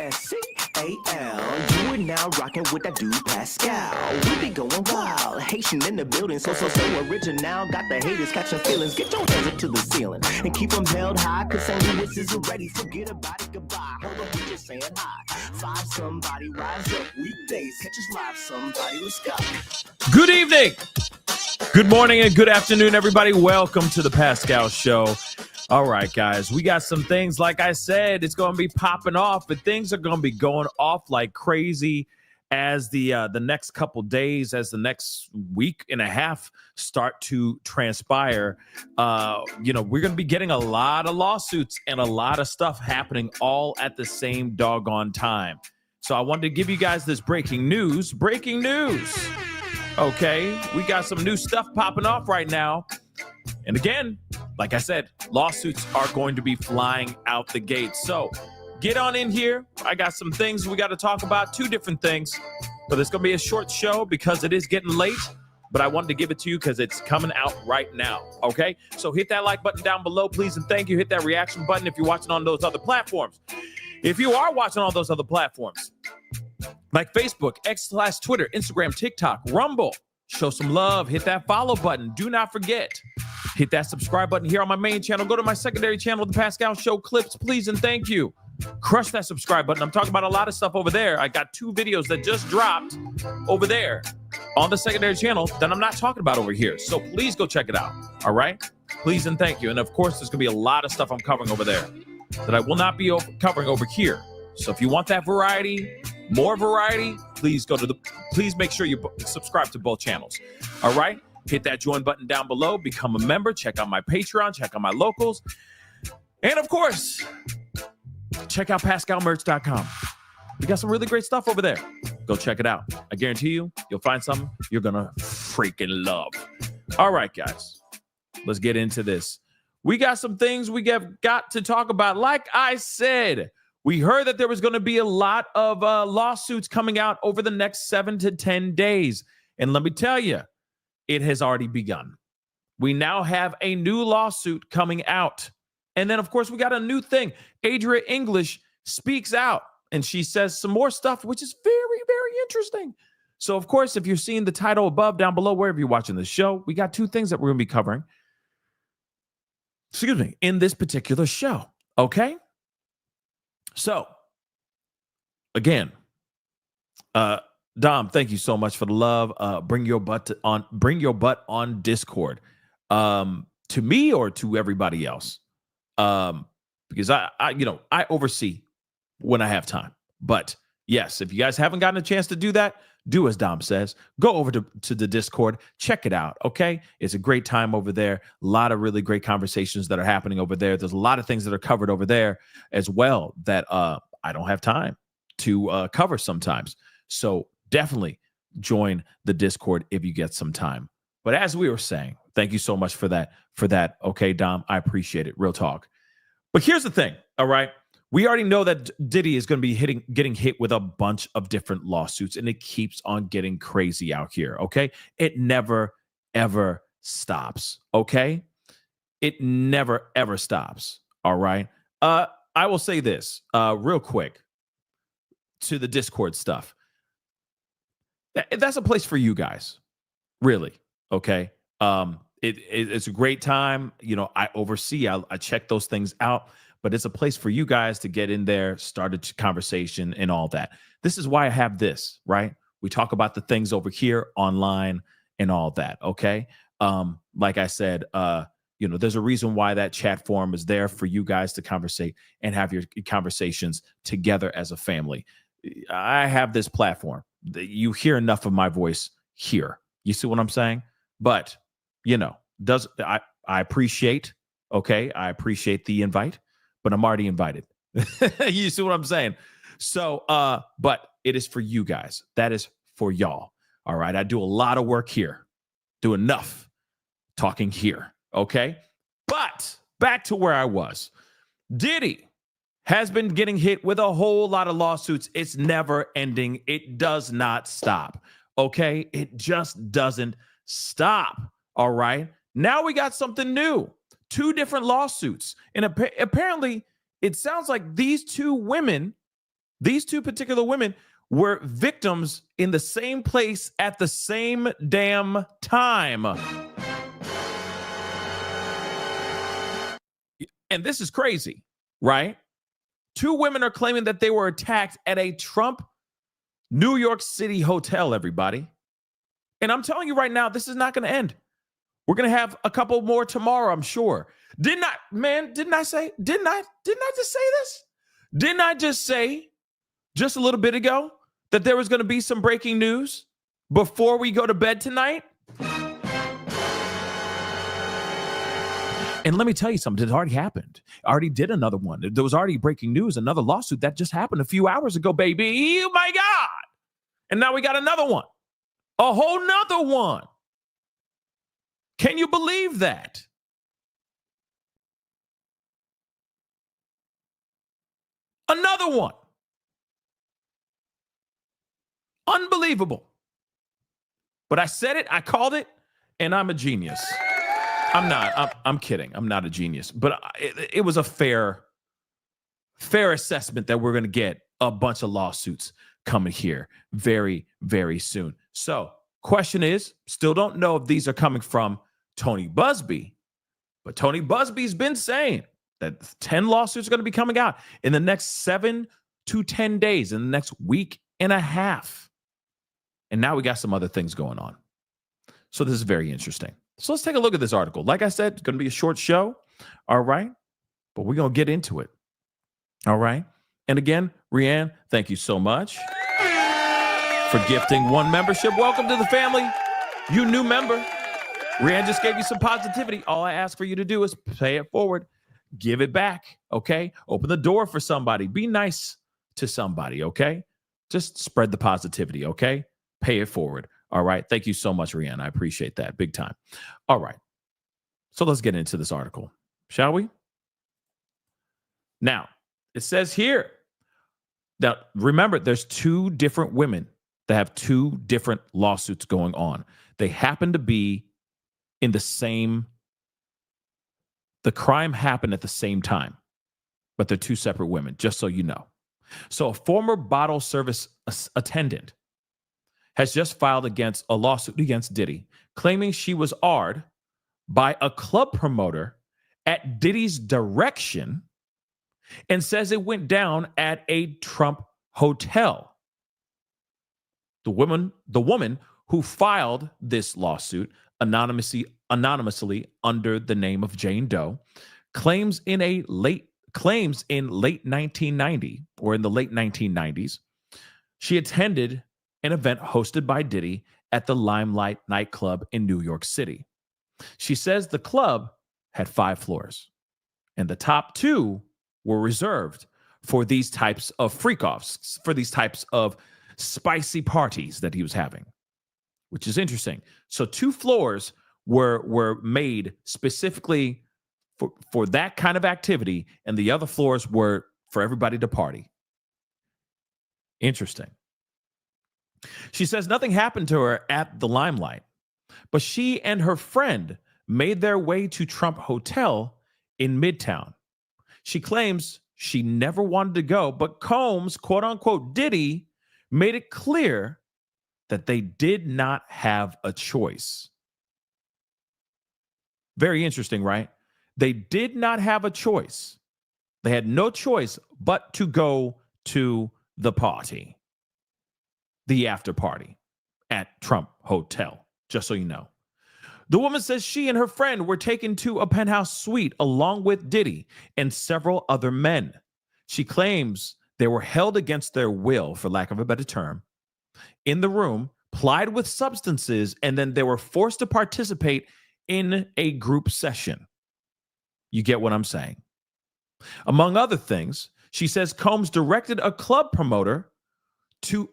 Pascal. You are now rocking with that dude Pascal. We be going wild, Haitian in the building, so original. Got the haters catching feelings. Get your hands up to the ceiling and keep them held high. Cause St. Louis isn't ready. Forget about it, goodbye. Hold on, we just saying hi. Five somebody rise up. Weekdays, catch us live. Somebody, let's go. Good evening, good morning, and good afternoon, everybody. Welcome to the Pascal Show. All right, guys, we got some things, like I said, it's going to be popping off, but things are going to be going off like crazy as the next couple days, as the next week and a half start to transpire. We're going to be getting a lot of lawsuits and a lot of stuff happening all at the same doggone time. So I wanted to give you guys this breaking news. Okay, we got some new stuff popping off right now. And again, like I said, lawsuits are going to be flying out the gate. So get on in here. I got some things we got to talk about, two different things. But it's going to be a short show because it is getting late. But I wanted to give it to you because it's coming out right now. Okay, so hit that like button down below, please. And thank you. Hit that reaction button if you're watching on those other platforms. If you are watching on those other platforms, like Facebook, X/Twitter, Instagram, TikTok, Rumble, show some love. Hit that follow button. Do not forget. Hit that subscribe button here on my main channel. Go to my secondary channel, The Pascal Show Clips, please, and thank you. Crush that subscribe button. I'm talking about a lot of stuff over there. I got 2 videos that just dropped over there on the secondary channel that I'm not talking about over here. So please go check it out. All right? Please and thank you. And of course, there's going to be a lot of stuff I'm covering over there that I will not be covering over here. So if you want that variety, more variety, please make sure you subscribe to both channels. All right? Hit that join button down below, become a member, check out my Patreon, check out my locals. And of course, check out PascalMerch.com. We got some really great stuff over there. Go check it out. I guarantee you'll find something you're going to freaking love. All right, guys, let's get into this. We got some things we have got to talk about. Like I said, we heard that there was going to be a lot of lawsuits coming out over the next 7 to 10 days. And let me tell you, it has already begun. We now have a new lawsuit coming out. And then, of course, we got a new thing. Adria English speaks out, and she says some more stuff, which is very, very interesting. So, of course, if you're seeing the title above, down below, wherever you're watching the show, we got 2 things that we're going to be covering, in this particular show. Okay? So, again, Dom, thank you so much for the love. Bring your butt on Discord. To me or to everybody else? Because I oversee when I have time. But yes, if you guys haven't gotten a chance to do that, do as Dom says. Go over to the Discord. Check it out, okay? It's a great time over there. A lot of really great conversations that are happening over there. There's a lot of things that are covered over there as well that I don't have time to cover sometimes. So definitely join the Discord if you get some time. But as we were saying, thank you so much for that. Okay, Dom, I appreciate it. Real talk. But here's the thing, all right? We already know that Diddy is going to be getting hit with a bunch of different lawsuits, and it keeps on getting crazy out here, okay? It never, ever stops, okay? It never, ever stops, all right? I will say this real quick to the Discord stuff. That's a place for you guys, really, okay? It's a great time. I oversee, I check those things out. But it's a place for you guys to get in there, start a conversation and all that. This is why I have this, right? We talk about the things over here online and all that, okay? Like I said, there's a reason why that chat forum is there for you guys to conversate and have your conversations together as a family. I have this platform. You hear enough of my voice here. You see what I'm saying? But, I appreciate, okay? I appreciate the invite. But I'm already invited. You see what I'm saying? So, but it is for you guys. That is for y'all. All right. I do a lot of work here. Do enough talking here. Okay. But back to where I was. Diddy has been getting hit with a whole lot of lawsuits. It's never ending. It does not stop. Okay. It just doesn't stop. All right. Now we got something new. 2 different lawsuits. And apparently, it sounds like these 2 women These two particular women were victims in the same place at the same damn time. And this is crazy, right? Two women are claiming that they were attacked at a Trump New York City hotel, everybody. And I'm telling you right now, this is not going to end. We're going to have a couple more tomorrow, I'm sure. Didn't I just say this? Didn't I just say just a little bit ago that there was going to be some breaking news before we go to bed tonight? And let me tell you something. It already happened. I already did another one. There was already breaking news, another lawsuit that just happened a few hours ago, baby. Oh, my God. And now we got another one. A whole nother one. Can you believe that? Another one. Unbelievable. But I said it, I called it, and I'm a genius. I'm not. I'm kidding. I'm not a genius. But it was a fair assessment that we're going to get a bunch of lawsuits coming here very, very soon. So, question is, still don't know if these are coming from Tony Busby, but Tony Busby's been saying that 10 lawsuits are going to be coming out in the next 7 to 10 days, in the next week and a half. And now we got some other things going on. So this is very interesting. So let's take a look at this article. Like I said, it's going to be a short show. All right. But we're going to get into it. All right. And again, Rianne, thank you so much for gifting one membership. Welcome to the family. You new member. Rianne just gave you some positivity. All I ask for you to do is pay it forward. Give it back. Okay. Open the door for somebody. Be nice to somebody. Okay. Just spread the positivity. Okay. Pay it forward. All right. Thank you so much, Rianne. I appreciate that big time. All right. So let's get into this article, shall we? Now, it says here that, remember, there's two different women that have two different lawsuits going on. They happen to be in the crime happened at the same time, but they're two separate women, just so you know. So a former bottle service attendant has just filed a lawsuit against Diddy, claiming she was AR'd by a club promoter at Diddy's direction and says it went down at a Trump hotel. The woman who filed this lawsuit anonymously under the name of Jane Doe claims in late 1990 or in the late 1990s, she attended an event hosted by Diddy at the Limelight nightclub in New York City. She says the club had 5 floors, and the top 2 were reserved for these types of freak-offs, for these types of spicy parties that he was having, which is interesting. So 2 floors were made specifically for that kind of activity, and the other floors were for everybody to party. Interesting. She says nothing happened to her at the Limelight, but she and her friend made their way to Trump Hotel in Midtown. She claims she never wanted to go, but Combs, quote unquote, Diddy, made it clear that they did not have a choice. Very interesting, right? They did not have a choice. They had no choice but to go to the party, the after party at Trump Hotel, just so you know. The woman says she and her friend were taken to a penthouse suite along with Diddy and several other men. She claims they were held against their will, for lack of a better term, in the room, plied with substances, and then they were forced to participate in a group session. You get what I'm saying? Among other things, she says Combs directed a club promoter to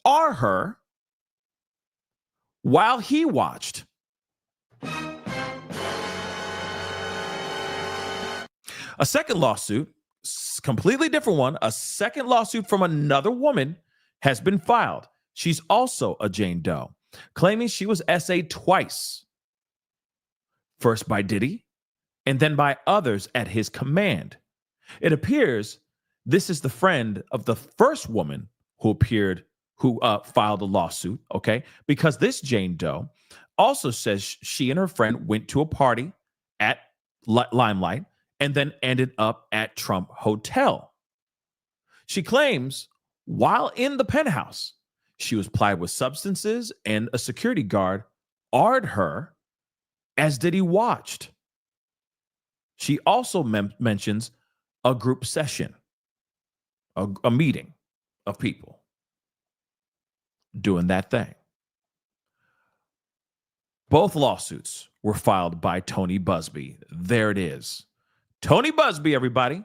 R her while he watched. A second lawsuit, completely different one, a second lawsuit from another woman has been filed. She's also a Jane Doe, claiming she was SA'd twice. First by Diddy, and then by others at his command. It appears this is the friend of the first woman who filed a lawsuit, okay? Because this Jane Doe also says she and her friend went to a party at Limelight and then ended up at Trump Hotel. She claims while in the penthouse, she was plied with substances and a security guard AR'd her as Diddy watched. She also mentions a group session, a meeting of people doing that thing. Both lawsuits were filed by Tony Busby. There it is. Tony Busby, everybody,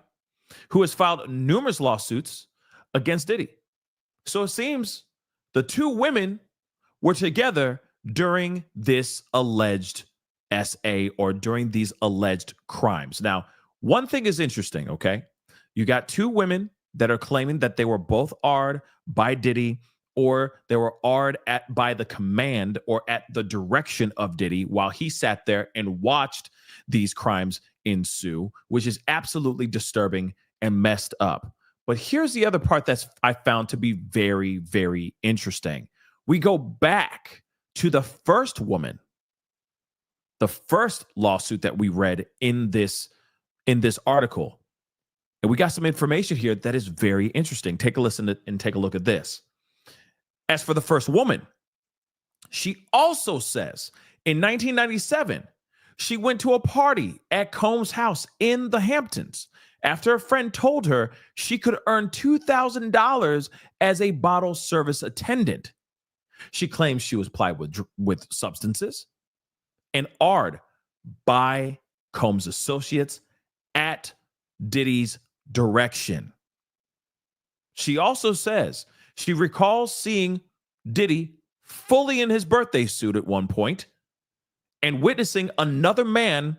who has filed numerous lawsuits against Diddy. So it seems the two women were together during this alleged SA or during these alleged crimes. Now, one thing is interesting, okay? You got two women that are claiming that they were both AR'd by Diddy, or they were AR'd by the command or at the direction of Diddy while he sat there and watched these crimes ensue, which is absolutely disturbing and messed up. But here's the other part that's I found to be very, very interesting. We go back to the first woman, the first lawsuit that we read in this article. And we got some information here that is very interesting. Take a listen and take a look at this. As for the first woman, she also says in 1997, she went to a party at Combs' house in the Hamptons after a friend told her she could earn $2,000 as a bottle service attendant. She claims she was plied with substances and AR'd by Combs' associates at Diddy's direction. She also says she recalls seeing Diddy fully in his birthday suit at one point and witnessing another man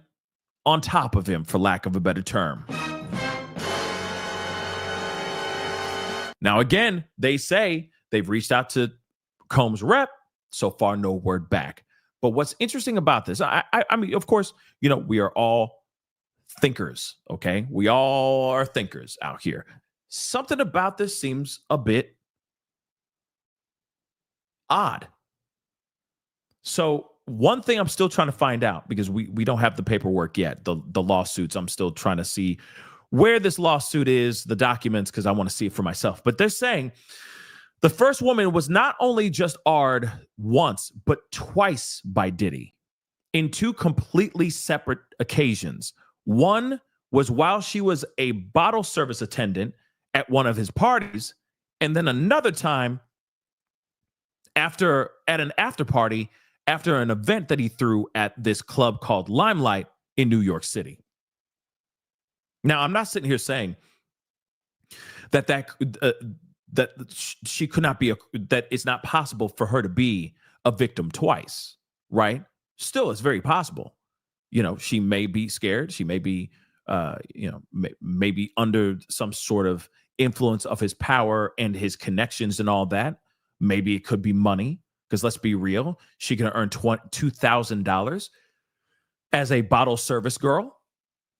on top of him, for lack of a better term. Now, again, they say they've reached out to Combs' rep. So far, no word back. But what's interesting about this, I mean, of course, you know, we are all thinkers, okay? We all are thinkers out here. Something about this seems a bit odd. So one thing I'm still trying to find out, because we don't have the paperwork yet, the lawsuits. I'm still trying to see where this lawsuit is, the documents, because I want to see it for myself. But they're saying the first woman was not only just AR'd once, but twice by Diddy in two completely separate occasions. One was while she was a bottle service attendant at one of his parties, and then another time at an after party after an event that he threw at this club called Limelight in New York City. Now, I'm not sitting here saying that she could not be that it's not possible for her to be a victim twice, right? Still, it's very possible. You know, she may be scared. She may be, maybe under some sort of influence of his power and his connections and all that. Maybe it could be money, because let's be real, she can earn $2,000 as a bottle service girl.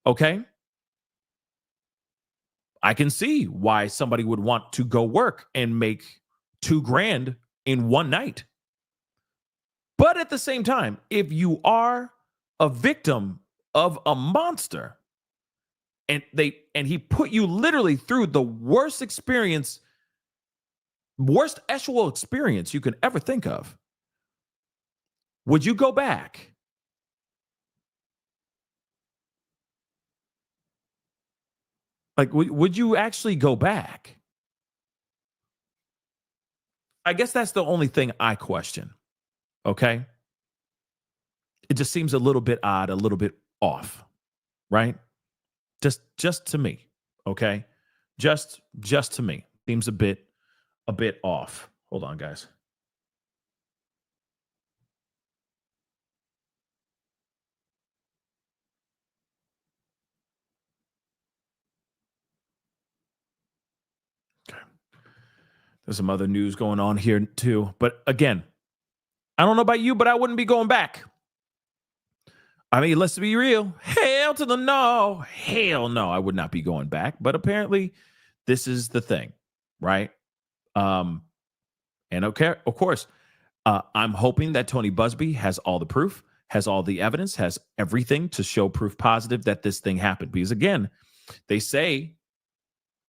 Okay. I can see why somebody would want to go work and make $2,000 in one night. But at the same time, if you are a victim of a monster and he put you literally through the worst actual experience you could ever think of, would you go back? Like, would you actually go back? I guess that's the only thing I question. Okay. It just seems a little bit odd, a little bit off, right? Just to me. Okay. Just to me. Seems a bit off. Hold on, guys. Okay. There's some other news going on here too. But again, I don't know about you, but I wouldn't be going back. I mean, let's be real. Hell to the no. Hell no, I would not be going back. But apparently this is the thing, right? And okay, of course, I'm hoping that Tony Busby has all the proof, has all the evidence, has everything to show proof positive that this thing happened. Because again, they say,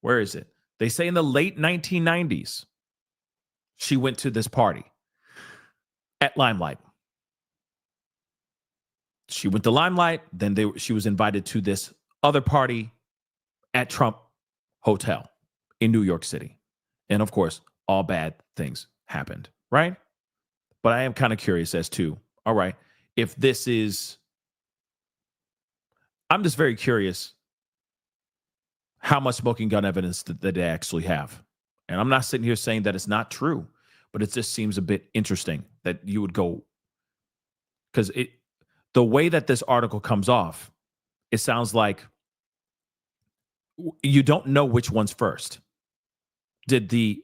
where is it? They say in the late 1990s, she went to this party at Limelight. She went to Limelight, then she was invited to this other party at Trump Hotel in New York City. And of course, all bad things happened, right? But I am kind of curious as to, all right, if this is, I'm just very curious how much smoking gun evidence that they actually have. And I'm not sitting here saying that it's not true, but it just seems a bit interesting that you would go, because the way that this article comes off, it sounds like you don't know which one's first. Did the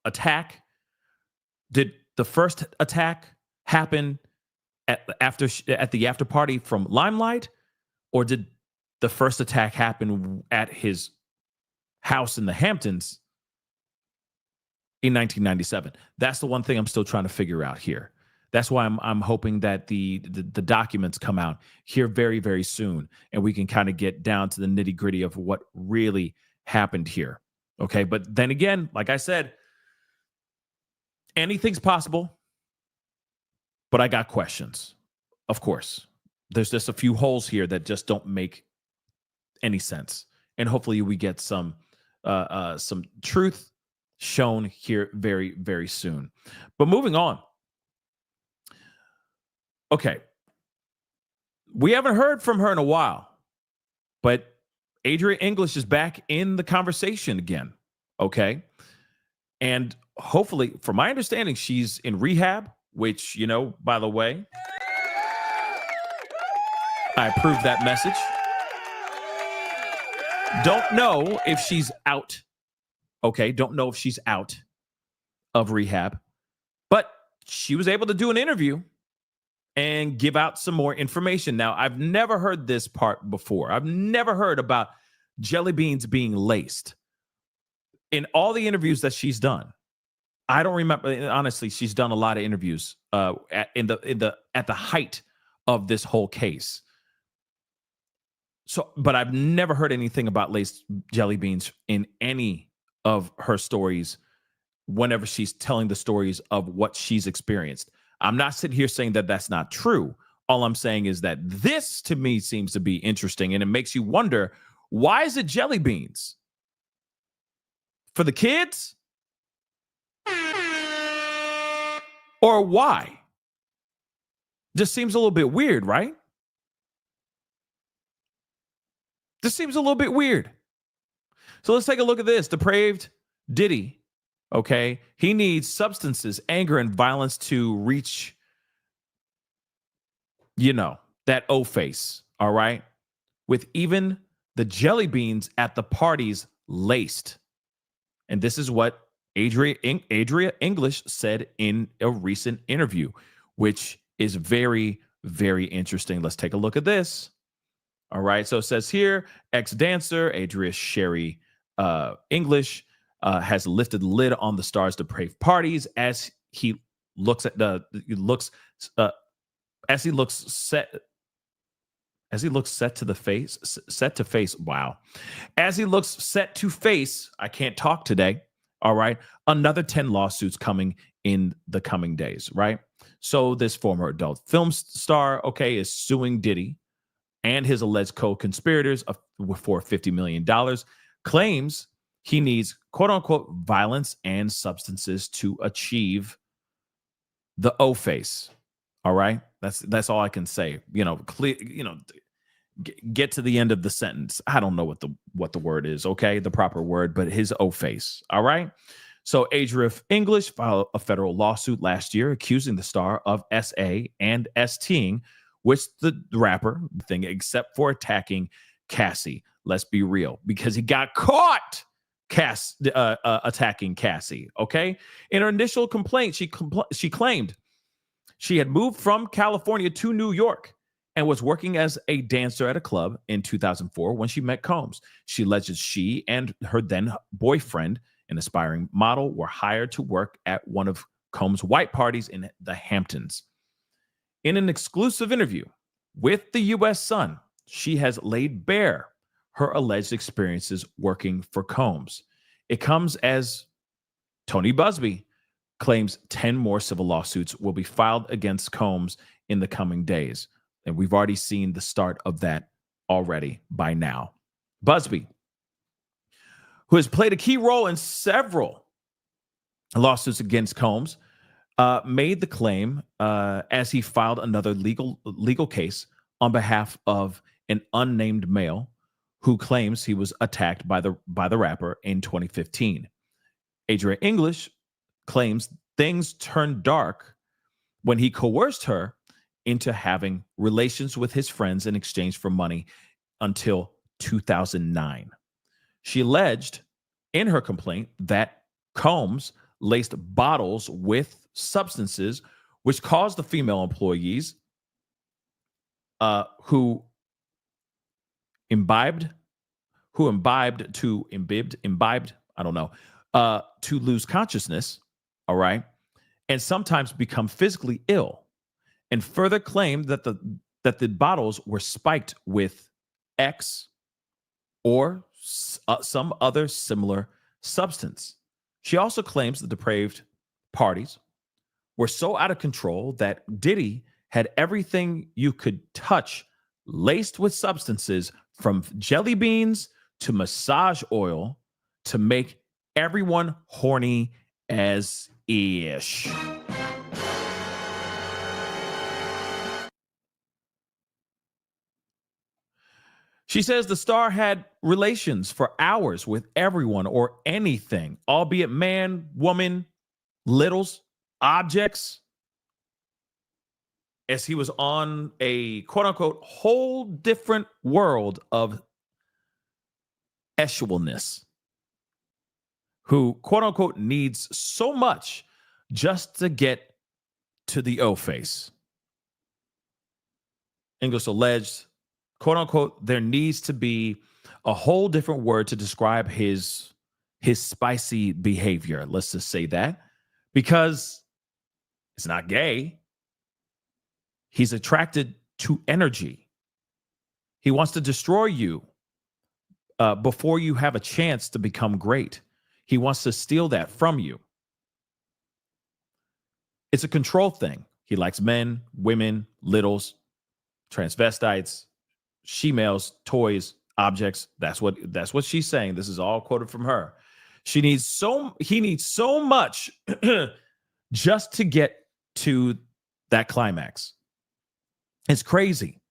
attack, did the first attack happen at the after party from Limelight, or did the first attack happen at his house in the Hamptons in 1997? That's the one thing I'm still trying to figure out here. That's why I'm hoping that the documents come out here very, very soon, and we can kind of get down to the nitty gritty of what really happened here. Okay, but then again, like I said, anything's possible, but I got questions. Of course, there's just a few holes here that just don't make any sense, and hopefully we get some truth shown here very, very soon. But moving on. Okay. We haven't heard from her in a while, but Adria English is back in the conversation again. Okay. And hopefully, from my understanding, she's in rehab, which, you know, by the way, I approve that message. Don't know if she's out. Okay. Don't know if she's out of rehab, but she was able to do an interview and give out some more information. Now, I've never heard this part before. I've never heard about jelly beans being laced. In all the interviews that she's done, I don't remember. Honestly, she's done a lot of interviews at the height of this whole case. So, but I've never heard anything about laced jelly beans in any of her stories whenever she's telling the stories of what she's experienced. I'm not sitting here saying that that's not true. All I'm saying is that this, to me, seems to be interesting, and it makes you wonder, why is it jelly beans? For the kids? Or why? Just seems a little bit weird, right? This seems a little bit weird. So let's take a look at this. Depraved Diddy. Okay, he needs substances, anger, and violence to reach, you know, that O face. All right, with even the jelly beans at the parties laced. And this is what Adria English said in a recent interview, which is very, very interesting. Let's take a look at this. All right, so it says here, ex-dancer Adria Sherry English has lifted the lid on the star's depraved parties as he looks set to face. Wow. As he looks set to face, I can't talk today. All right. Another 10 lawsuits coming in the coming days. Right. So this former adult film star, okay, is suing Diddy and his alleged co-conspirators for $50 million, claims he needs, quote unquote, violence and substances to achieve the O face. All right. That's all I can say. You know, clear, you know, get to the end of the sentence. I don't know what the word is. Okay. The proper word, but his O face. All right. So Adria English filed a federal lawsuit last year accusing the star of SA and STing, which the rapper thing, except for attacking Cassie. Let's be real, because he got caught attacking Cassie. Okay. In her initial complaint, she claimed she had moved from California to New York and was working as a dancer at a club in 2004 when she met Combs. She alleges she and her then boyfriend, an aspiring model, were hired to work at one of Combs' white parties in the Hamptons. In an exclusive interview with the U.S. Sun, she has laid bare her alleged experiences working for Combs. It comes as Tony Busby claims 10 more civil lawsuits will be filed against Combs in the coming days. And we've already seen the start of that already by now. Busby, who has played a key role in several lawsuits against Combs, made the claim as he filed another legal case on behalf of an unnamed male who claims he was attacked by the rapper in 2015. Adria English claims things turned dark when he coerced her into having relations with his friends in exchange for money until 2009. She alleged in her complaint that Combs laced bottles with substances which caused the female employees who imbibed, I don't know, to lose consciousness, all right, and sometimes become physically ill, and further claimed that the bottles were spiked with X or some other similar substance. She also claims the depraved parties were so out of control that Diddy had everything you could touch laced with substances from jelly beans to massage oil to make everyone horny as ish. She says the star had relations for hours with everyone or anything, albeit man, woman, littles, objects, as he was on a quote unquote whole different world of sexualness, who quote unquote needs so much just to get to the O face. English alleged, quote unquote, there needs to be a whole different word to describe his spicy behavior. Let's just say that, because it's not gay. He's attracted to energy. He wants to destroy you before you have a chance to become great. He wants to steal that from you. It's a control thing. He likes men, women, littles, transvestites, she-males, toys, objects. That's what she's saying. This is all quoted from her. He needs so much just to get to that climax. It's crazy.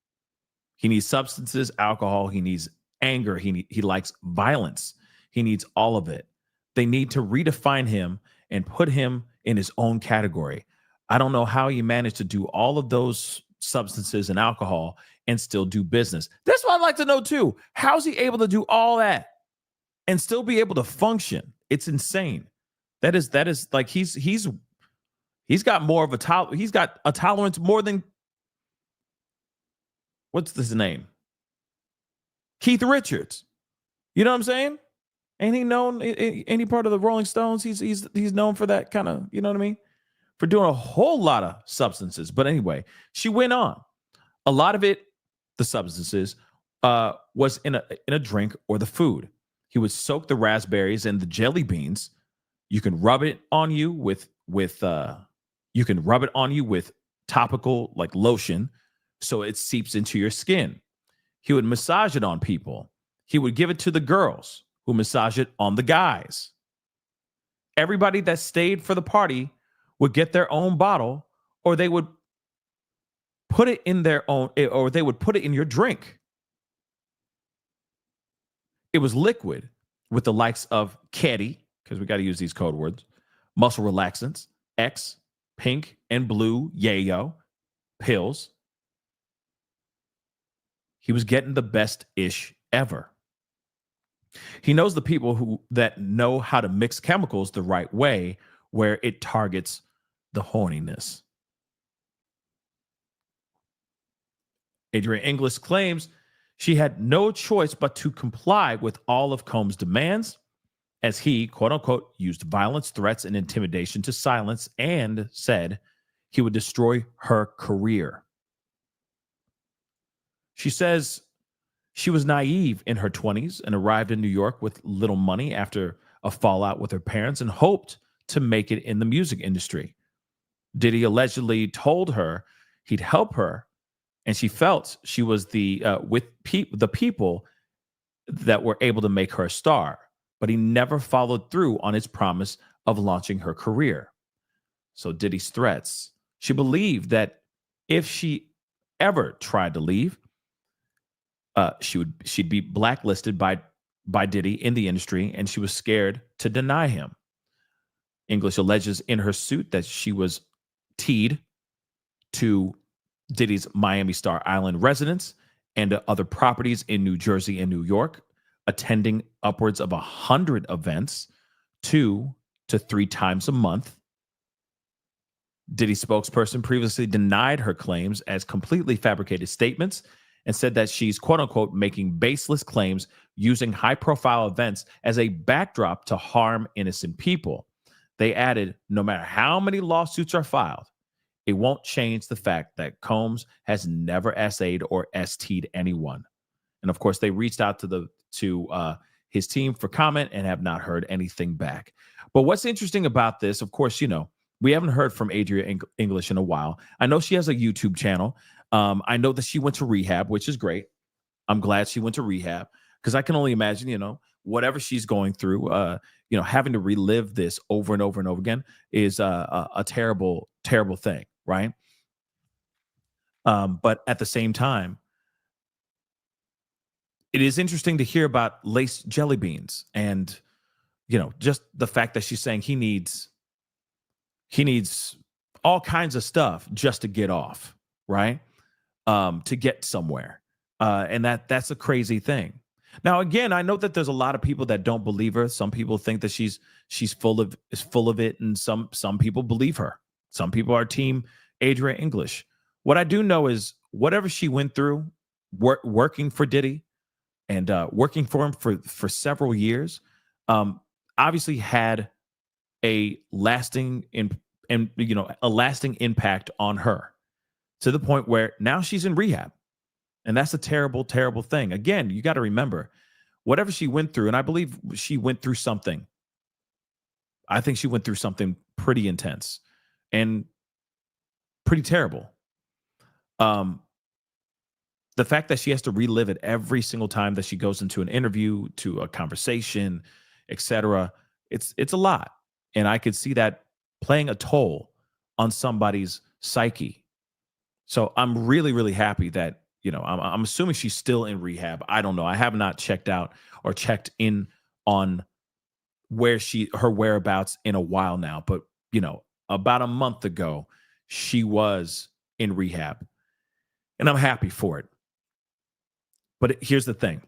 He needs substances, alcohol. He needs anger. He likes violence. He needs all of it. They need to redefine him and put him in his own category. I don't know how he managed to do all of those substances and alcohol and still do business. That's what I'd like to know too. How's he able to do all that and still be able to function? It's insane. That is like he's got more of a he's got a tolerance more than, what's his name? Keith Richards. You know what I'm saying? Ain't he known any part of the Rolling Stones? He's known for that kind of, you know what I mean? For doing a whole lot of substances. But anyway, she went on. A lot of it, the substances, was in a drink or the food. He would soak the raspberries and the jelly beans. You can rub it on you with topical like lotion, so it seeps into your skin. He would massage it on people. He would give it to the girls who massage it on the guys. Everybody that stayed for the party would get their own bottle, or they would put it in their own, or they would put it in your drink. It was liquid with the likes of Caddy, because we got to use these code words, muscle relaxants, X, pink and blue yayo, pills. He was getting the best ish ever. He knows the people that know how to mix chemicals the right way, where it targets the horniness. Adria English claims she had no choice but to comply with all of Combs' demands, as he, quote unquote, used violence, threats, and intimidation to silence and said he would destroy her career. She says she was naive in her 20s and arrived in New York with little money after a fallout with her parents and hoped to make it in the music industry. Diddy allegedly told her he'd help her, and she felt she was the people that were able to make her a star, but he never followed through on his promise of launching her career. So Diddy's threats. She believed that if she ever tried to leave, she'd be blacklisted by Diddy in the industry, and she was scared to deny him. English alleges in her suit that she was teed to Diddy's Miami Star Island residence and other properties in New Jersey and New York, attending upwards of 100 events 2 to 3 times a month. Diddy's spokesperson previously denied her claims as completely fabricated statements and said that she's, quote unquote, making baseless claims using high profile events as a backdrop to harm innocent people. They added, no matter how many lawsuits are filed, it won't change the fact that Combs has never SA'd or ST'd anyone. And of course, they reached out to his team for comment and have not heard anything back. But what's interesting about this, of course, we haven't heard from Adria English in a while. I know she has a YouTube channel. I know that she went to rehab, which is great. I'm glad she went to rehab because I can only imagine, whatever she's going through, having to relive this over and over and over again is a terrible, terrible thing, right? But at the same time, it is interesting to hear about laced jelly beans and, just the fact that she's saying he needs all kinds of stuff just to get off, right? To get somewhere. And that's a crazy thing. Now, again, I know that there's a lot of people that don't believe her. Some people think that she's full of it, and some people believe her. Some people are team Adria English. What I do know is whatever she went through, working for Diddy and working for him for several years, obviously had a lasting a lasting impact on her to the point where now she's in rehab. And that's a terrible, terrible thing. Again, you got to remember whatever she went through, and I believe she went through something. I think she went through something pretty intense and pretty terrible. The fact that she has to relive it every single time that she goes into an interview, to a conversation, etc., it's a lot. And I could see that playing a toll on somebody's psyche. So I'm really, really happy that, I'm assuming she's still in rehab. I don't know. I have not checked out or checked in on her whereabouts in a while now. But, about a month ago, she was in rehab. And I'm happy for it. But here's the thing.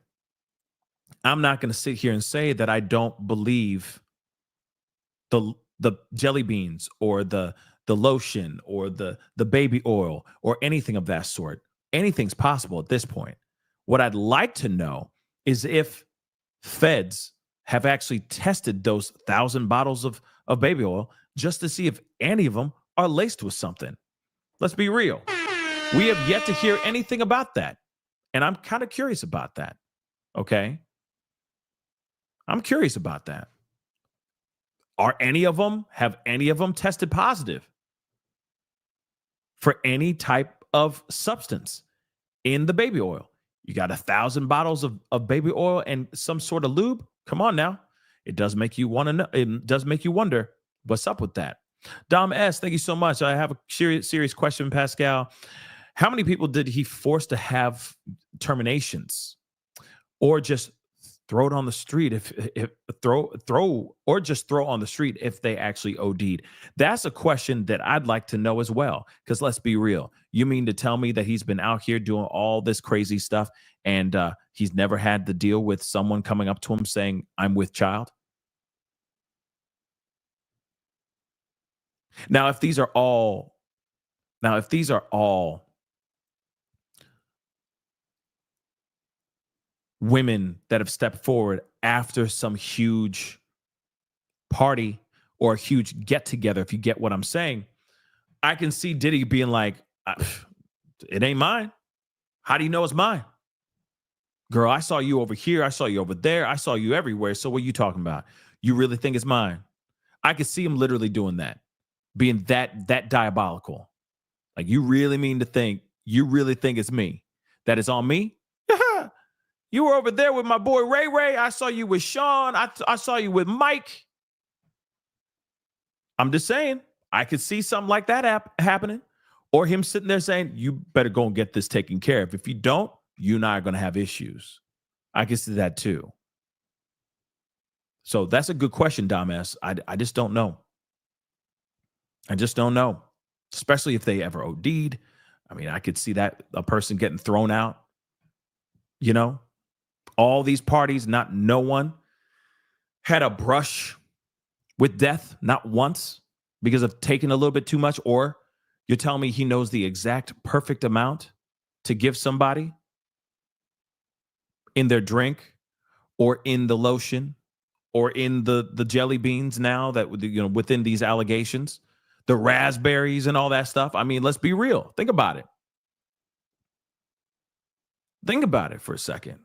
I'm not going to sit here and say that I don't believe the jelly beans or the lotion or the baby oil or anything of that sort. Anything's possible at this point. What I'd like to know is if feds have actually tested those 1,000 bottles of baby oil just to see if any of them are laced with something. Let's be real. We have yet to hear anything about that. And I'm kind of curious about that. Okay? I'm curious about that. Have any of them tested positive for any type of substance in the baby oil? You got 1,000 bottles of baby oil and some sort of lube? Come on now. It does make you want to know. It does make you wonder what's up with that. Dom S., thank you so much. I have a serious question, Pascal. How many people did he force to have terminations, or just throw it on the street if throw on the street if they actually OD'd? That's a question that I'd like to know as well. Because let's be real. You mean to tell me that he's been out here doing all this crazy stuff and he's never had to deal with someone coming up to him saying, "I'm with child"? Now, if these are all women that have stepped forward after some huge party or a huge get together, if you get what I'm saying. I can see Diddy being like, it ain't mine. How do you know it's mine? Girl, I saw you over here. I saw you over there. I saw you everywhere. So what are you talking about? You really think it's mine? I could see him literally doing that, being that diabolical. Like, you really really think it's me? That it's on me? You were over there with my boy Ray Ray. I saw you with Sean. I saw you with Mike. I'm just saying, I could see something like that happening. Or him sitting there saying, you better go and get this taken care of. If you don't, you're not going to have issues. I can see that too. So that's a good question, Dom S. I just don't know. I just don't know. Especially if they ever OD'd. I mean, I could see that a person getting thrown out. You know, all these parties, no one had a brush with death, not once, because of taking a little bit too much. Or you're telling me he knows the exact perfect amount to give somebody in their drink or in the lotion or in the jelly beans now that, within these allegations, the raspberries and all that stuff. I mean, let's be real. Think about it. Think about it for a second.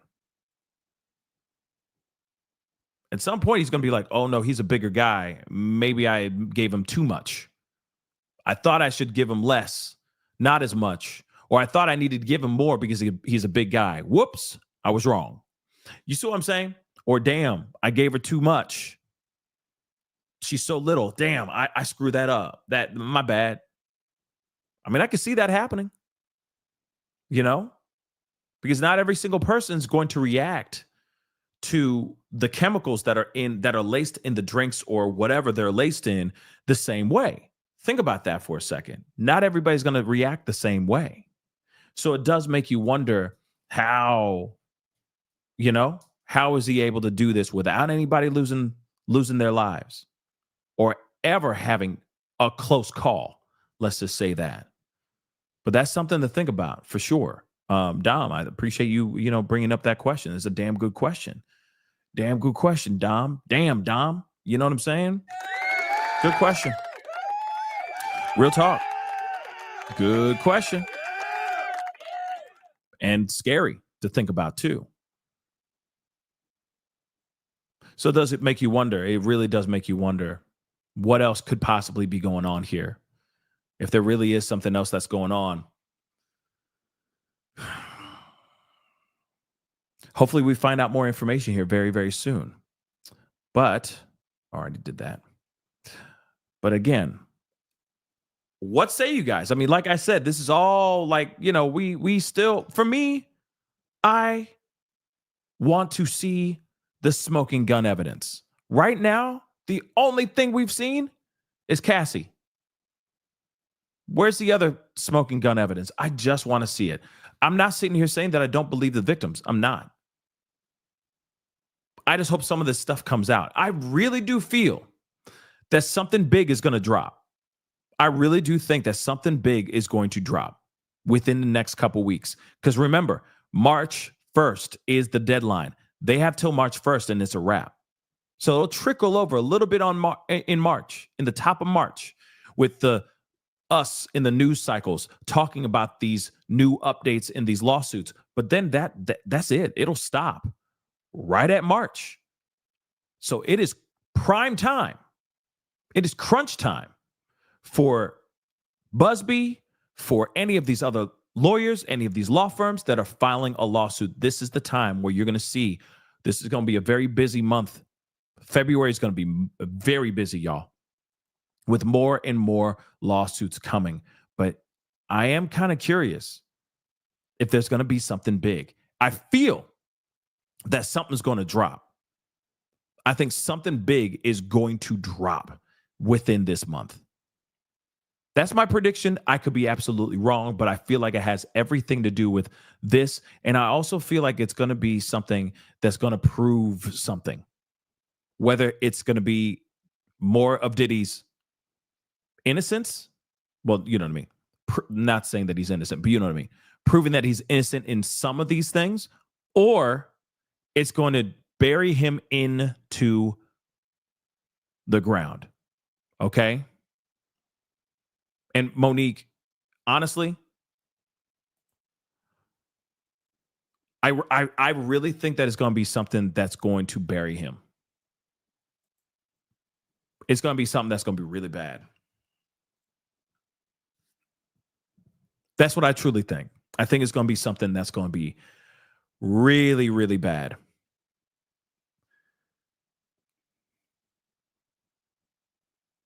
At some point, he's going to be like, oh, no, he's a bigger guy. Maybe I gave him too much. I thought I should give him less, not as much. Or I thought I needed to give him more because he's a big guy. Whoops, I was wrong. You see what I'm saying? Or damn, I gave her too much. She's so little. Damn, I screwed that up. My bad. I mean, I can see that happening. Because not every single person is going to react to the chemicals that are laced in the drinks or whatever they're laced in the same way. Think about that for a second. Not everybody's going to react the same way. So it does make you wonder how is he able to do this without anybody losing their lives or ever having a close call? Let's just say that. But that's something to think about for sure. Dom, I appreciate you, bringing up that question. It's a damn good question. Damn good question, Dom. Damn, Dom. You know what I'm saying? Good question. Real talk. Good question. And scary to think about too. So does it make you wonder? It really does make you wonder what else could possibly be going on here. If there really is something else that's going on. Hopefully we find out more information here very, very soon. But I already did that. But again, what say you guys? I mean, like I said, this is all like, we still, for me, I want to see the smoking gun evidence. Right now, the only thing we've seen is Cassie. Where's the other smoking gun evidence? I just want to see it. I'm not sitting here saying that I don't believe the victims. I'm not. I just hope some of this stuff comes out. I really do feel that something big is going to drop. I really do think that something big is going to drop within the next couple weeks. Because remember, March 1st is the deadline. They have till March 1st and it's a wrap. So it'll trickle over a little bit in March, in the top of March, with us in the news cycles talking about these new updates in these lawsuits. But then that's it. It'll stop right at March. So it is prime time. It is crunch time for Busby, for any of these other lawyers, any of these law firms that are filing a lawsuit. This is the time where you're going to see this is going to be a very busy month. February is going to be very busy, y'all, with more and more lawsuits coming. But I am kind of curious if there's going to be something big. I feel that something's going to drop. I think something big is going to drop within this month. That's my prediction. I could be absolutely wrong, but I feel like it has everything to do with this. And I also feel like it's going to be something that's going to prove something. Whether it's going to be more of Diddy's innocence. Well, you know what I mean? Not saying that he's innocent, but you know what I mean? Proving that he's innocent in some of these things, or It's going to bury him into the ground. Okay. And Monique, honestly, I really think that it's going to be something that's going to bury him. It's going to be something that's going to be really bad. That's what I truly think. I think it's going to be something that's going to be really, really bad.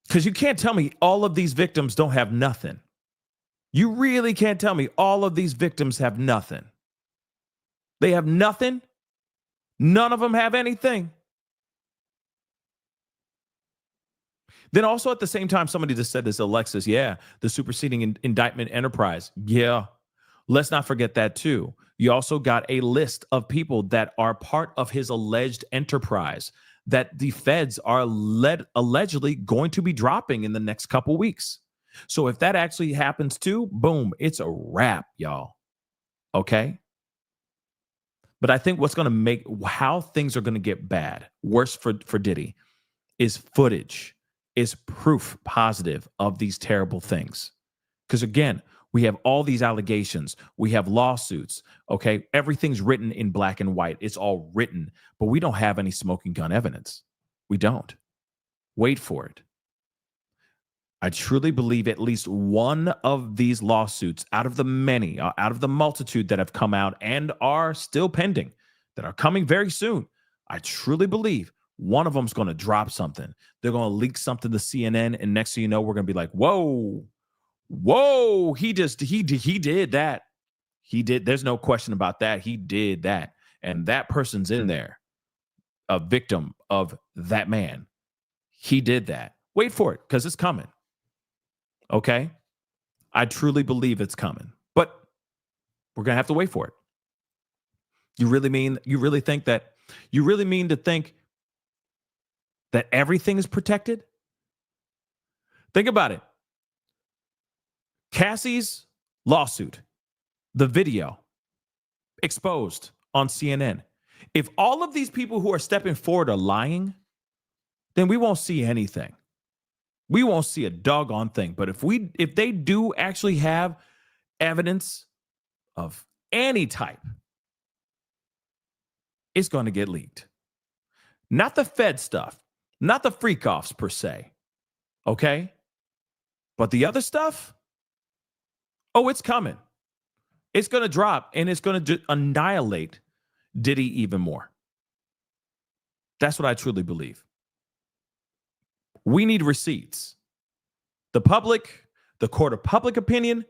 Because you can't tell me all of these victims don't have nothing. You really can't tell me all of these victims have nothing. They have nothing. None of them have anything. Then also at the same time, somebody just said this, Alexis, yeah, the superseding indictment enterprise. Yeah, let's not forget that too. You also got a list of people that are part of his alleged enterprise that the feds are allegedly going to be dropping in the next couple weeks. So if that actually happens too, boom, it's a wrap, y'all. Okay? But I think what's going to make how things are going to get bad, worse for Diddy, is footage, is proof positive of these terrible things. Because again, we have all these allegations, we have lawsuits, okay? Everything's written in black and white. It's all written, but we don't have any smoking gun evidence. We don't. Wait for it. I truly believe at least one of these lawsuits out of the many, out of the multitude that have come out and are still pending, that are coming very soon, I truly believe one of them is going to drop something. They're going to leak something to CNN, and next thing you know, we're going to be like, whoa, he did that. He did. There's no question about that. He did that. And that person's in there, a victim of that man. He did that. Wait for it, because it's coming. Okay? I truly believe it's coming. But we're going to have to wait for it. You really mean to think that everything is protected? Think about it. Cassie's lawsuit, the video exposed on CNN. If all of these people who are stepping forward are lying, then we won't see anything. We won't see a doggone thing. But if they do actually have evidence of any type, it's going to get leaked. Not the Fed stuff, not the freak offs per se. Okay? But the other stuff, oh, it's coming. It's going to drop, and it's going to annihilate Diddy even more. That's what I truly believe. We need receipts. The public, the court of public opinion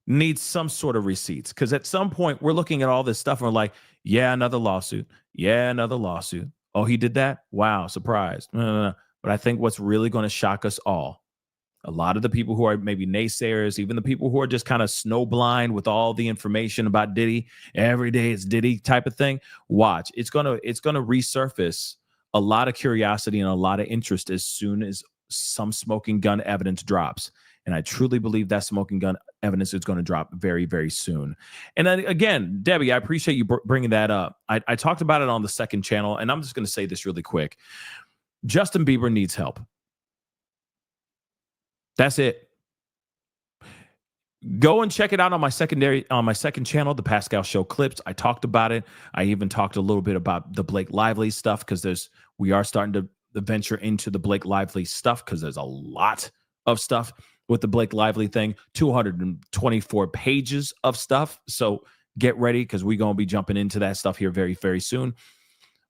needs some sort of receipts, because at some point we're looking at all this stuff and we're like, yeah, another lawsuit. Yeah, another lawsuit. Oh, he did that? Wow, surprised. No. But I think what's really going to shock us all, a lot of the people who are maybe naysayers, even the people who are just kind of snowblind with all the information about Diddy, every day it's Diddy type of thing, watch. It's gonna resurface a lot of curiosity and a lot of interest as soon as some smoking gun evidence drops. And I truly believe that smoking gun evidence is going to drop very, very soon. And then again, Debbie, I appreciate you bringing that up. I talked about it on the second channel, and I'm just going to say this really quick. Justin Bieber needs help. That's it. Go and check it out on my second channel, the Pascal Show clips. I talked about it. I even talked a little bit about the Blake Lively stuff, because we are starting to venture into the Blake Lively stuff, because there's a lot of stuff with the Blake Lively thing. 224 pages of stuff. So get ready, because we're going to be jumping into that stuff here very, very soon.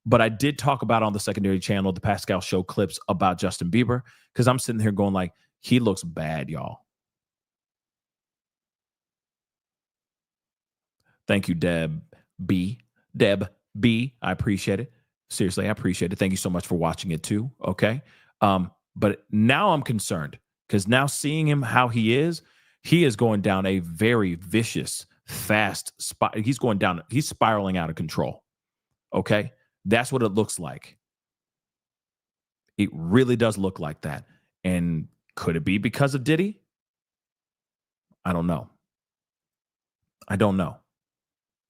But I did talk about on the secondary channel, the Pascal Show clips, about Justin Bieber, because I'm sitting here going like, he looks bad, y'all. Thank you, Deb B. I appreciate it. Seriously, I appreciate it. Thank you so much for watching it too. Okay. But now I'm concerned, because now seeing him how he is going down a very vicious, fast spot. He's spiraling out of control. Okay. That's what it looks like. It really does look like that. And could it be because of Diddy? I don't know.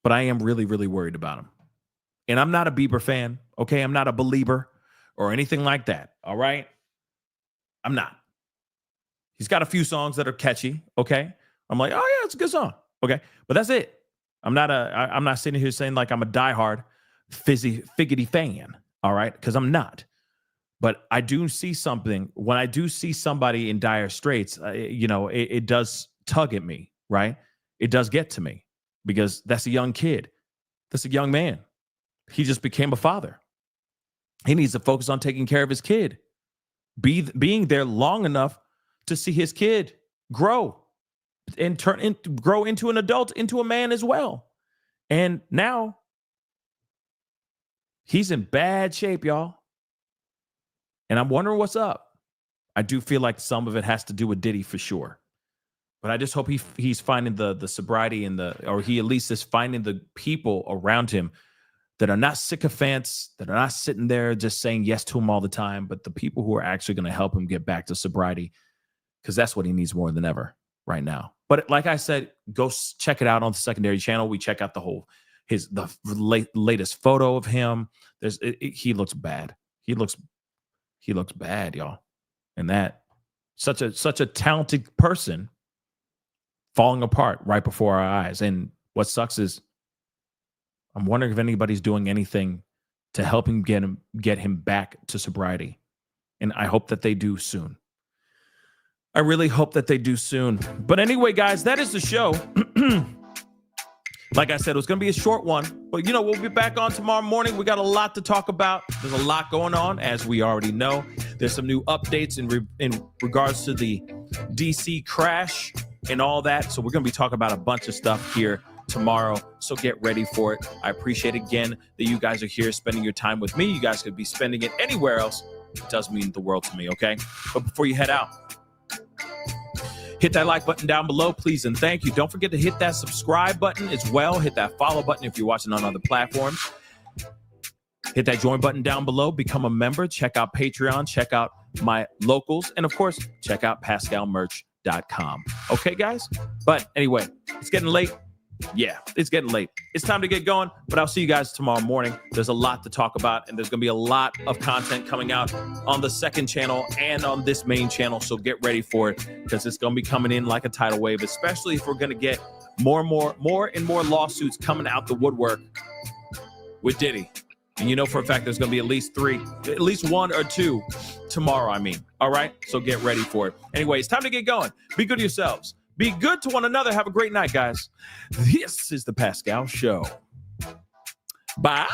But I am really, really worried about him. And I'm not a Bieber fan, okay? I'm not a believer or anything like that, all right? I'm not. He's got a few songs that are catchy, okay? I'm like, oh yeah, it's a good song, okay? But that's it. I'm not sitting here saying like I'm a diehard figgity fan, all right? Because I'm not. But I do see something when I do see somebody in dire straits. It does tug at me, right? It does get to me because that's a young kid. That's a young man. He just became a father. He needs to focus on taking care of his kid, being there long enough to see his kid grow and grow into an adult, into a man as well. And now he's in bad shape, y'all. And I'm wondering what's up. I do feel like some of it has to do with Diddy for sure. But I just hope he's finding the sobriety or he at least is finding the people around him that are not sycophants, that are not sitting there just saying yes to him all the time, but the people who are actually going to help him get back to sobriety, because that's what he needs more than ever right now. But like I said, go check it out on the secondary channel. We check out the latest photo of him. He looks bad. He looks bad, y'all. And that such a talented person falling apart right before our eyes. And what sucks is I'm wondering if anybody's doing anything to help him get him back to sobriety. And I hope that they do soon. I really hope that they do soon. But anyway, guys, that is the show. Like I said, it was going to be a short one, but we'll be back on tomorrow morning. We got a lot to talk about. There's a lot going on, as we already know. There's some new updates in regards to the DC crash and all that. So we're going to be talking about a bunch of stuff here tomorrow. So get ready for it. I appreciate again that you guys are here spending your time with me. You guys could be spending it anywhere else. It does mean the world to me, okay? But before you head out, hit that like button down below, please and thank you. Don't forget to hit that subscribe button as well. Hit that follow button if you're watching on other platforms. Hit that join button down below. Become a member. Check out Patreon. Check out my locals. And, of course, check out PascalMerch.com. Okay, guys? But anyway, it's getting late. Yeah, it's getting late. It's time to get going, but I'll see you guys tomorrow morning. There's a lot to talk about, and there's going to be a lot of content coming out on the second channel and on this main channel, so get ready for it because it's going to be coming in like a tidal wave, especially if we're going to get more and more lawsuits coming out the woodwork with Diddy. And for a fact there's going to be at least one or two tomorrow, All right? So get ready for it. Anyway, it's time to get going. Be good to yourselves. Be good to one another. Have a great night, guys. This is the Pascal Show. Bye.